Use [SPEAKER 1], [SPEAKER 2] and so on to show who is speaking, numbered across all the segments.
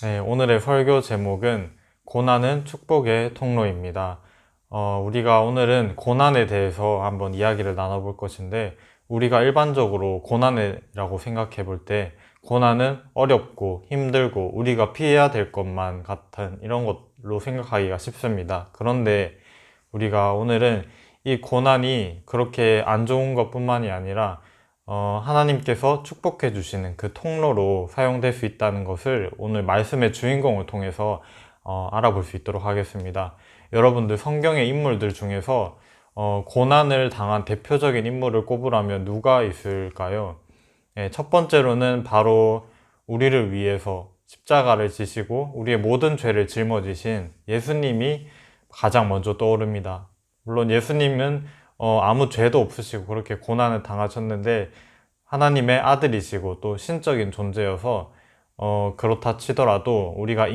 [SPEAKER 1] 네, 오늘의 설교 제목은 고난은 축복의 통로입니다. 우리가 오늘은 고난에 대해서 한번 이야기를 나눠볼 것인데, 우리가 일반적으로 고난이라고 생각해 볼 때, 고난은 어렵고 힘들고 우리가 피해야 될 것만 같은 이런 것로 생각하기가 쉽습니다. 그런데 우리가 오늘은 이 고난이 그렇게 안 좋은 것뿐만이 아니라 하나님께서 축복해 주시는 그 통로로 사용될 수 있다는 것을 오늘 말씀의 주인공을 통해서 알아볼 수 있도록 하겠습니다. 여러분들 성경의 인물들 중에서 고난을 당한 대표적인 인물을 꼽으라면 누가 있을까요? 네, 첫 번째로는 바로 우리를 위해서 십자가를 지시고 우리의 모든 죄를 짊어지신 예수님이 가장 먼저 떠오릅니다. 물론 예수님은 아무 죄도 없으시고 그렇게 고난을 당하셨는데 하나님의 아들이시고 또 신적인 존재여서 그렇다 치더라도 우리가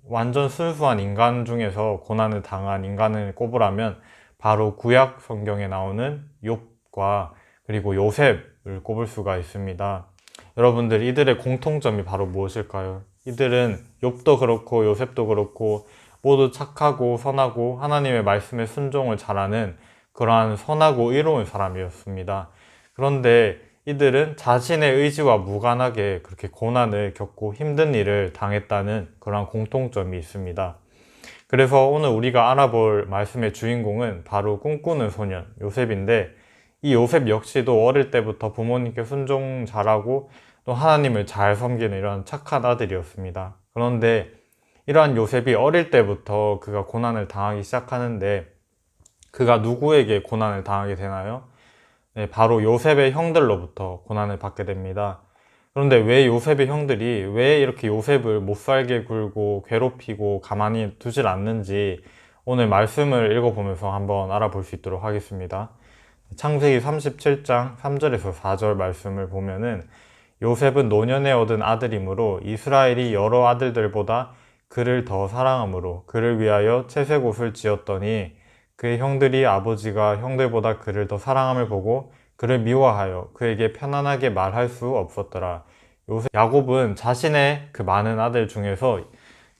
[SPEAKER 1] 완전 순수한 인간 중에서 고난을 당한 인간을 꼽으라면 바로 구약 성경에 나오는 욥과 그리고 요셉을 꼽을 수가 있습니다. 여러분들 이들의 공통점이 바로 무엇일까요? 이들은 욥도 그렇고 요셉도 그렇고 모두 착하고 선하고 하나님의 말씀에 순종을 잘하는 그러한 선하고 의로운 사람이었습니다. 그런데 이들은 자신의 의지와 무관하게 그렇게 고난을 겪고 힘든 일을 당했다는 그러한 공통점이 있습니다. 그래서 오늘 우리가 알아볼 말씀의 주인공은 바로 꿈꾸는 소년 요셉인데, 이 요셉 역시도 어릴 때부터 부모님께 순종 잘하고 또 하나님을 잘 섬기는 이런 착한 아들이었습니다. 그런데 이러한 요셉이 어릴 때부터 그가 고난을 당하기 시작하는데, 그가 누구에게 고난을 당하게 되나요? 네, 바로 요셉의 형들로부터 고난을 받게 됩니다. 그런데 왜 요셉의 형들이 왜 이렇게 요셉을 못살게 굴고 괴롭히고 가만히 두질 않는지 오늘 말씀을 읽어보면서 한번 알아볼 수 있도록 하겠습니다. 창세기 37장 3절에서 4절 말씀을 보면은, 요셉은 노년에 얻은 아들이므로 이스라엘이 여러 아들들보다 그를 더 사랑하므로 그를 위하여 채색 옷을 지었더니, 그의 형들이 아버지가 형들보다 그를 더 사랑함을 보고 그를 미워하여 그에게 편안하게 말할 수 없었더라. 야곱은 자신의 그 많은 아들 중에서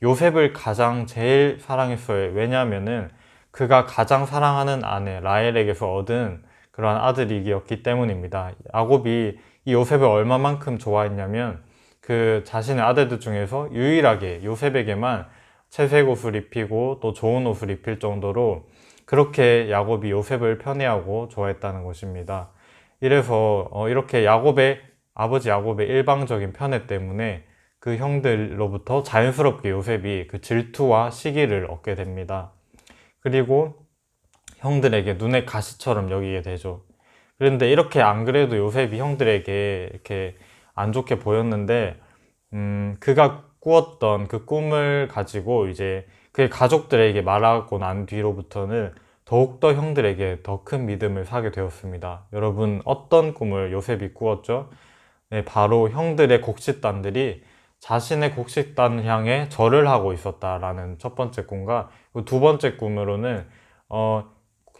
[SPEAKER 1] 요셉을 가장 제일 사랑했어요. 왜냐하면은 그가 가장 사랑하는 아내 라헬에게서 얻은 그러한 아들이었기 때문입니다. 야곱이 이 요셉을 얼마만큼 좋아했냐면, 그 자신의 아들들 중에서 유일하게 요셉에게만 채색 옷을 입히고 또 좋은 옷을 입힐 정도로 그렇게 야곱이 요셉을 편애하고 좋아했다는 것입니다. 이래서 이렇게 아버지 야곱의 일방적인 편애 때문에 그 형들로부터 자연스럽게 요셉이 그 질투와 시기를 얻게 됩니다. 그리고 형들에게 눈의 가시처럼 여기게 되죠. 그런데 이렇게 안 그래도 요셉이 형들에게 이렇게 안 좋게 보였는데, 그가 꾸었던 그 꿈을 가지고 이제 그의 가족들에게 말하고 난 뒤로부터는 더욱더 형들에게 더 큰 믿음을 사게 되었습니다. 여러분, 어떤 꿈을 요셉이 꾸었죠? 네, 바로 형들의 곡식단들이 자신의 곡식단 향해 절을 하고 있었다라는 첫 번째 꿈과, 두 번째 꿈으로는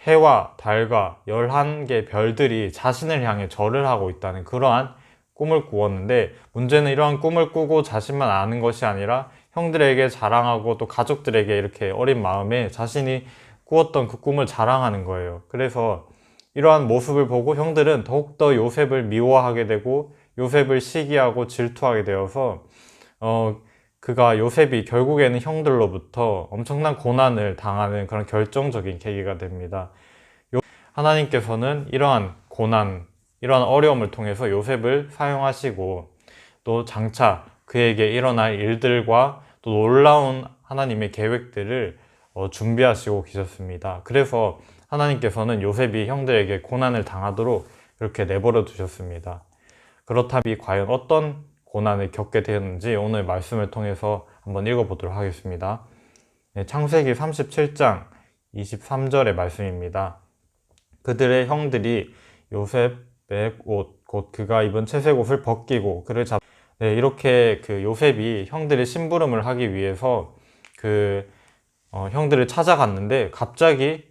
[SPEAKER 1] 해와 달과 11개 별들이 자신을 향해 절을 하고 있다는 그러한 꿈을 꾸었는데, 문제는 이러한 꿈을 꾸고 자신만 아는 것이 아니라 형들에게 자랑하고 또 가족들에게 이렇게 어린 마음에 자신이 꾸었던 그 꿈을 자랑하는 거예요. 그래서 이러한 모습을 보고 형들은 더욱더 요셉을 미워하게 되고 요셉을 시기하고 질투하게 되어서 그가 요셉이 결국에는 형들로부터 엄청난 고난을 당하는 그런 결정적인 계기가 됩니다. 하나님께서는 이러한 고난, 이러한 어려움을 통해서 요셉을 사용하시고 또 장차 그에게 일어날 일들과 또 놀라운 하나님의 계획들을 준비하시고 계셨습니다. 그래서 하나님께서는 요셉이 형들에게 고난을 당하도록 이렇게 내버려 두셨습니다. 그렇다면 과연 어떤 고난을 겪게 되었는지 오늘 말씀을 통해서 한번 읽어보도록 하겠습니다. 네, 창세기 37장 23절의 말씀입니다. 그들의 형들이 요셉의 옷, 곧 그가 입은 채색 옷을 벗기고 그를 네, 이렇게 그 요셉이 형들의 심부름을 하기 위해서 형들을 찾아갔는데, 갑자기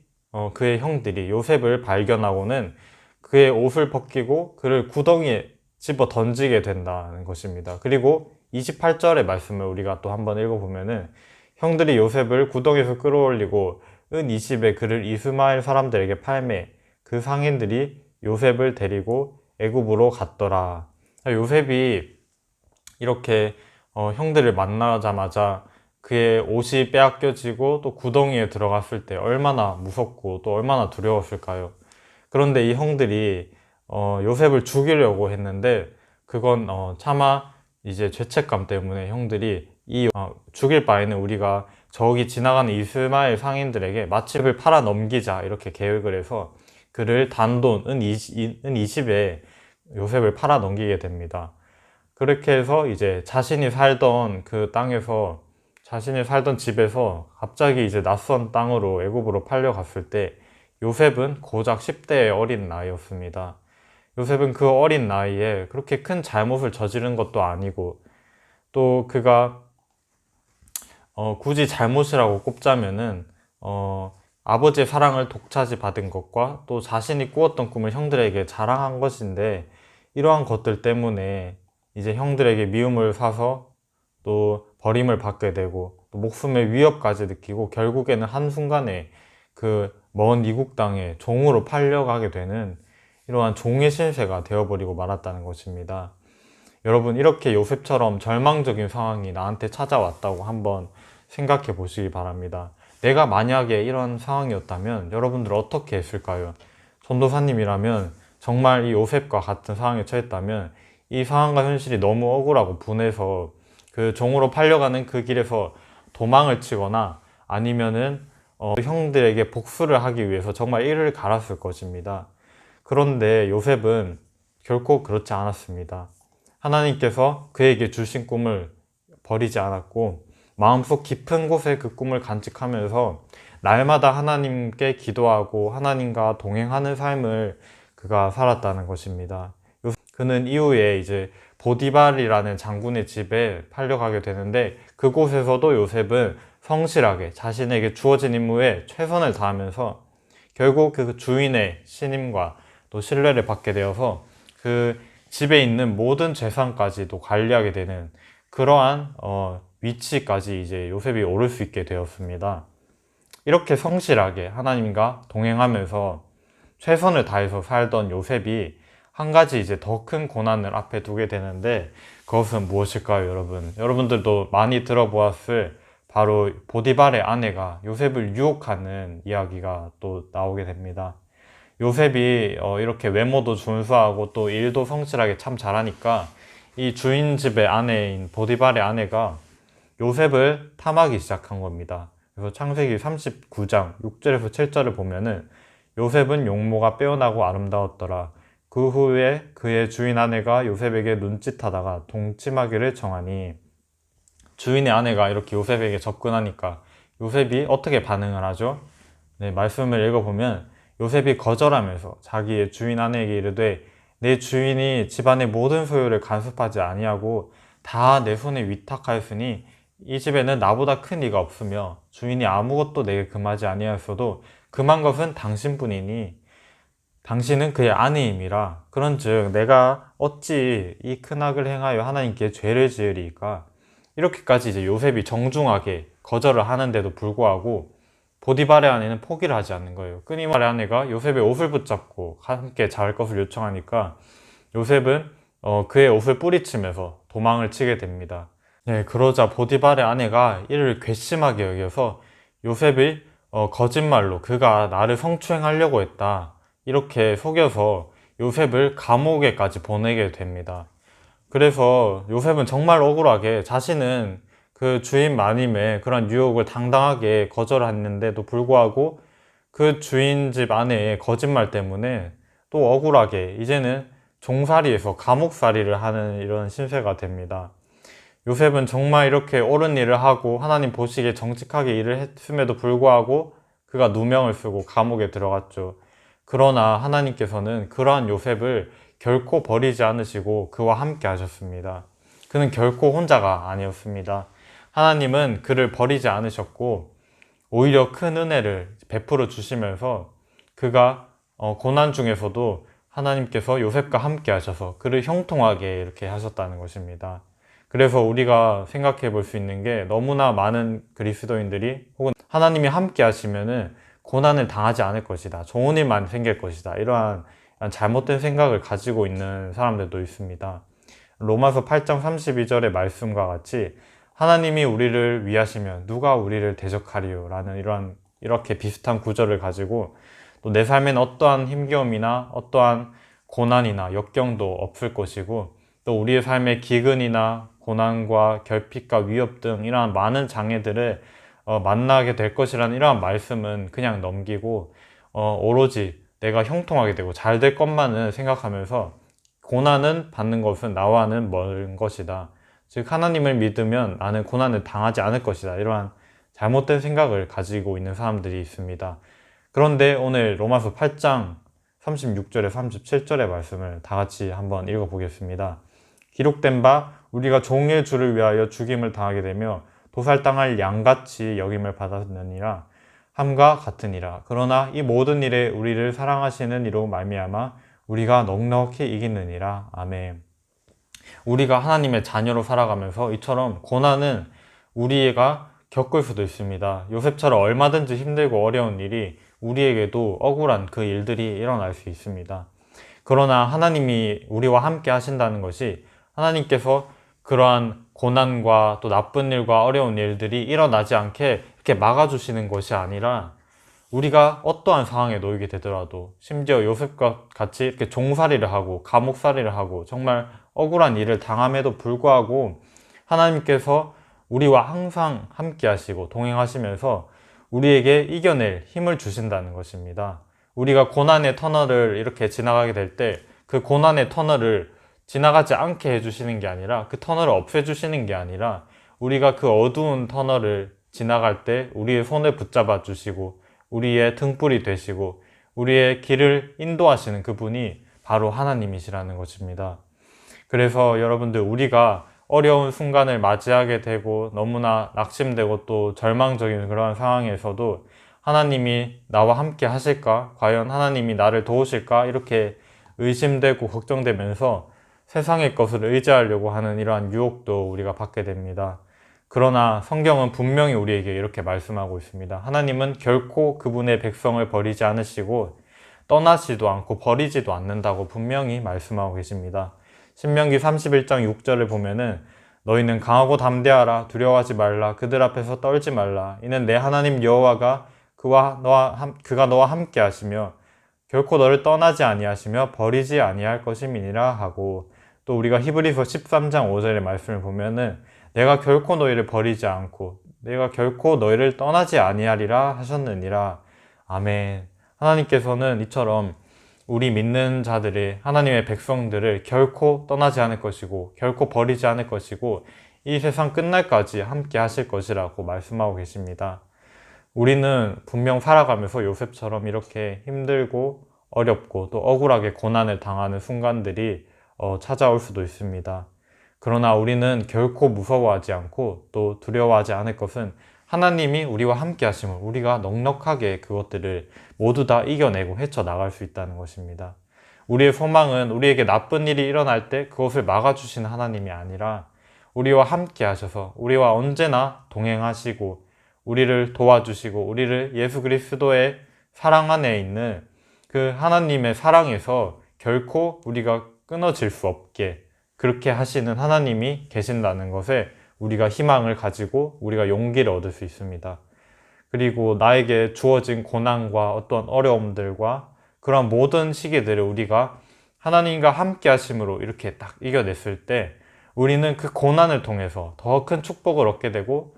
[SPEAKER 1] 그의 형들이 요셉을 발견하고는 그의 옷을 벗기고 그를 구덩이에 집어 던지게 된다는 것입니다. 그리고 28절의 말씀을 우리가 또 한번 읽어보면은 형들이 요셉을 구덩이에서 끌어올리고 은 20에 그를 이스마엘 사람들에게 팔매 그 상인들이 요셉을 데리고 애굽으로 갔더라. 요셉이 이렇게 형들을 만나자마자 그의 옷이 빼앗겨지고 또 구덩이에 들어갔을 때 얼마나 무섭고 또 얼마나 두려웠을까요? 그런데 이 형들이 요셉을 죽이려고 했는데 그건 차마 이제 죄책감 때문에 형들이 죽일 바에는 우리가 저기 지나가는 이스마엘 상인들에게 마침을 팔아 넘기자 이렇게 계획을 해서 그를 단돈 은 20에 요셉을 팔아 넘기게 됩니다. 그렇게 해서 이제 자신이 살던 그 땅에서 자신이 살던 집에서 갑자기 이제 낯선 땅으로 애굽으로 팔려갔을 때 요셉은 고작 10대의 어린 나이였습니다. 요셉은 그 어린 나이에 그렇게 큰 잘못을 저지른 것도 아니고 또 그가 굳이 잘못이라고 꼽자면은 아버지의 사랑을 독차지 받은 것과 또 자신이 꾸었던 꿈을 형들에게 자랑한 것인데 이러한 것들 때문에 이제 형들에게 미움을 사서 또 버림을 받게 되고 또 목숨의 위협까지 느끼고 결국에는 한순간에 그 먼 이국 땅에 종으로 팔려가게 되는 이러한 종의 신세가 되어버리고 말았다는 것입니다. 여러분, 이렇게 요셉처럼 절망적인 상황이 나한테 찾아왔다고 한번 생각해 보시기 바랍니다. 내가 만약에 이런 상황이었다면 여러분들 어떻게 했을까요? 전도사님이라면 정말 이 요셉과 같은 상황에 처했다면 이 상황과 현실이 너무 억울하고 분해서 그 종으로 팔려가는 그 길에서 도망을 치거나 아니면은 형들에게 복수를 하기 위해서 정말 이를 갈았을 것입니다. 그런데 요셉은 결코 그렇지 않았습니다. 하나님께서 그에게 주신 꿈을 버리지 않았고 마음속 깊은 곳에 그 꿈을 간직하면서 날마다 하나님께 기도하고 하나님과 동행하는 삶을 그가 살았다는 것입니다. 그는 이후에 이제 보디발이라는 장군의 집에 팔려가게 되는데 그곳에서도 요셉은 성실하게 자신에게 주어진 임무에 최선을 다하면서 결국 그 주인의 신임과 또 신뢰를 받게 되어서 그 집에 있는 모든 재산까지도 관리하게 되는 그러한 위치까지 이제 요셉이 오를 수 있게 되었습니다. 이렇게 성실하게 하나님과 동행하면서 최선을 다해서 살던 요셉이 한 가지 이제 더 큰 고난을 앞에 두게 되는데 그것은 무엇일까요, 여러분? 여러분들도 많이 들어보았을 바로 보디발의 아내가 요셉을 유혹하는 이야기가 또 나오게 됩니다. 요셉이 이렇게 외모도 준수하고 또 일도 성실하게 참 잘하니까 이 주인 집의 아내인 보디발의 아내가 요셉을 탐하기 시작한 겁니다. 그래서 창세기 39장 6절에서 7절을 보면은 요셉은 용모가 빼어나고 아름다웠더라. 그 후에 그의 주인 아내가 요셉에게 눈짓하다가 동침하기를 정하니 주인의 아내가 이렇게 요셉에게 접근하니까 요셉이 어떻게 반응을 하죠? 네, 말씀을 읽어보면 요셉이 거절하면서 자기의 주인 아내에게 이르되 내 주인이 집안의 모든 소유를 간섭하지 아니하고 다 내 손에 위탁하였으니 이 집에는 나보다 큰 이가 없으며 주인이 아무것도 내게 금하지 아니하였어도 금한 것은 당신뿐이니 당신은 그의 아내임이라. 그런즉 내가 어찌 이 큰 악을 행하여 하나님께 죄를 지으리이까. 이렇게까지 이제 요셉이 정중하게 거절을 하는데도 불구하고 보디발의 아내는 포기를 하지 않는 거예요. 끊임없이 아내가 요셉의 옷을 붙잡고 함께 잘 것을 요청하니까 요셉은 그의 옷을 뿌리치면서 도망을 치게 됩니다. 네, 그러자 보디발의 아내가 이를 괘씸하게 여겨서 요셉이 거짓말로 그가 나를 성추행하려고 했다 이렇게 속여서 요셉을 감옥에까지 보내게 됩니다. 그래서 요셉은 정말 억울하게 자신은 그 주인 마님의 그런 유혹을 당당하게 거절했는데도 불구하고 그 주인 집 아내의 거짓말 때문에 또 억울하게 이제는 종살이에서 감옥살이를 하는 이런 신세가 됩니다. 요셉은 정말 이렇게 옳은 일을 하고 하나님 보시기에 정직하게 일을 했음에도 불구하고 그가 누명을 쓰고 감옥에 들어갔죠. 그러나 하나님께서는 그러한 요셉을 결코 버리지 않으시고 그와 함께 하셨습니다. 그는 결코 혼자가 아니었습니다. 하나님은 그를 버리지 않으셨고 오히려 큰 은혜를 베풀어 주시면서 그가 고난 중에서도 하나님께서 요셉과 함께 하셔서 그를 형통하게 이렇게 하셨다는 것입니다. 그래서 우리가 생각해 볼 수 있는 게 너무나 많은 그리스도인들이 혹은 하나님이 함께 하시면은 고난을 당하지 않을 것이다. 좋은 일만 생길 것이다. 이러한 잘못된 생각을 가지고 있는 사람들도 있습니다. 로마서 8장 32절의 말씀과 같이 하나님이 우리를 위하시면 누가 우리를 대적하리요? 라는 이렇게 비슷한 구절을 가지고 또 내 삶엔 어떠한 힘겨움이나 어떠한 고난이나 역경도 없을 것이고 또 우리의 삶의 기근이나 고난과 결핍과 위협 등 이러한 많은 장애들을 만나게 될 것이라는 이러한 말씀은 그냥 넘기고 오로지 내가 형통하게 되고 잘 될 것만을 생각하면서 고난은 받는 것은 나와는 먼 것이다. 즉 하나님을 믿으면 나는 고난을 당하지 않을 것이다. 이러한 잘못된 생각을 가지고 있는 사람들이 있습니다. 그런데 오늘 로마서 8장 36절에 37절의 말씀을 다 같이 한번 읽어보겠습니다. 기록된 바 우리가 종의 주를 위하여 죽임을 당하게 되며 도살당할 양같이 여김을 받았느니라 함과 같으니라. 그러나 이 모든 일에 우리를 사랑하시는 이로 말미암아 우리가 넉넉히 이기느니라. 아멘. 우리가 하나님의 자녀로 살아가면서 이처럼 고난은 우리가 겪을 수도 있습니다. 요셉처럼 얼마든지 힘들고 어려운 일이 우리에게도 억울한 그 일들이 일어날 수 있습니다. 그러나 하나님이 우리와 함께 하신다는 것이 하나님께서 그러한 고난과 또 나쁜 일과 어려운 일들이 일어나지 않게 이렇게 막아주시는 것이 아니라 우리가 어떠한 상황에 놓이게 되더라도 심지어 요셉과 같이 이렇게 종살이를 하고 감옥살이를 하고 정말 억울한 일을 당함에도 불구하고 하나님께서 우리와 항상 함께 하시고 동행하시면서 우리에게 이겨낼 힘을 주신다는 것입니다. 우리가 고난의 터널을 이렇게 지나가게 될 때 그 고난의 터널을 지나가지 않게 해주시는 게 아니라 그 터널을 없애주시는 게 아니라 우리가 그 어두운 터널을 지나갈 때 우리의 손을 붙잡아 주시고 우리의 등불이 되시고 우리의 길을 인도하시는 그분이 바로 하나님이시라는 것입니다. 그래서 여러분들 우리가 어려운 순간을 맞이하게 되고 너무나 낙심되고 또 절망적인 그러한 상황에서도 하나님이 나와 함께 하실까? 과연 하나님이 나를 도우실까? 이렇게 의심되고 걱정되면서 세상의 것을 의지하려고 하는 이러한 유혹도 우리가 받게 됩니다. 그러나 성경은 분명히 우리에게 이렇게 말씀하고 있습니다. 하나님은 결코 그분의 백성을 버리지 않으시고 떠나지도 않고 버리지도 않는다고 분명히 말씀하고 계십니다. 신명기 31장 6절을 보면은 너희는 강하고 담대하라 두려워하지 말라 그들 앞에서 떨지 말라 이는 내 하나님 여호와가 그가 너와 함께 하시며 결코 너를 떠나지 아니하시며 버리지 아니할 것임이니라 하고 또 우리가 히브리서 13장 5절의 말씀을 보면은 내가 결코 너희를 버리지 않고 내가 결코 너희를 떠나지 아니하리라 하셨느니라. 아멘. 하나님께서는 이처럼 우리 믿는 자들의 하나님의 백성들을 결코 떠나지 않을 것이고 결코 버리지 않을 것이고 이 세상 끝날까지 함께 하실 것이라고 말씀하고 계십니다. 우리는 분명 살아가면서 요셉처럼 이렇게 힘들고 어렵고 또 억울하게 고난을 당하는 순간들이 찾아올 수도 있습니다. 그러나 우리는 결코 무서워하지 않고 또 두려워하지 않을 것은 하나님이 우리와 함께 하심을 우리가 넉넉하게 그것들을 모두 다 이겨내고 헤쳐나갈 수 있다는 것입니다. 우리의 소망은 우리에게 나쁜 일이 일어날 때 그것을 막아주시는 하나님이 아니라 우리와 함께 하셔서 우리와 언제나 동행하시고 우리를 도와주시고 우리를 예수 그리스도의 사랑 안에 있는 그 하나님의 사랑에서 결코 우리가 끊어질 수 없게 그렇게 하시는 하나님이 계신다는 것에 우리가 희망을 가지고 우리가 용기를 얻을 수 있습니다. 그리고 나에게 주어진 고난과 어떤 어려움들과 그런 모든 시기들을 우리가 하나님과 함께 하심으로 이렇게 딱 이겨냈을 때 우리는 그 고난을 통해서 더 큰 축복을 얻게 되고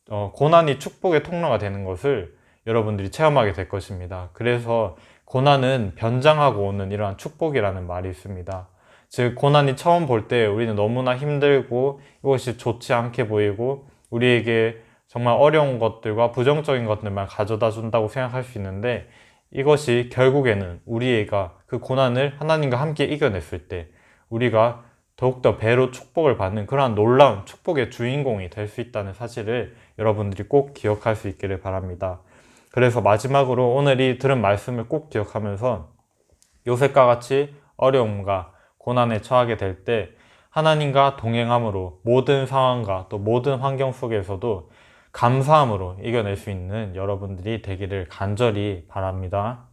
[SPEAKER 1] 고난이 축복의 통로가 되는 것을 여러분들이 체험하게 될 것입니다. 그래서 고난은 변장하고 오는 이러한 축복이라는 말이 있습니다. 즉 고난이 처음 볼 때 우리는 너무나 힘들고 이것이 좋지 않게 보이고 우리에게 정말 어려운 것들과 부정적인 것들만 가져다 준다고 생각할 수 있는데 이것이 결국에는 우리가 그 고난을 하나님과 함께 이겨냈을 때 우리가 더욱더 배로 축복을 받는 그러한 놀라운 축복의 주인공이 될 수 있다는 사실을 여러분들이 꼭 기억할 수 있기를 바랍니다. 그래서 마지막으로 오늘 이 들은 말씀을 꼭 기억하면서 요셉과 같이 어려움과 고난에 처하게 될 때 하나님과 동행함으로 모든 상황과 또 모든 환경 속에서도 감사함으로 이겨낼 수 있는 여러분들이 되기를 간절히 바랍니다.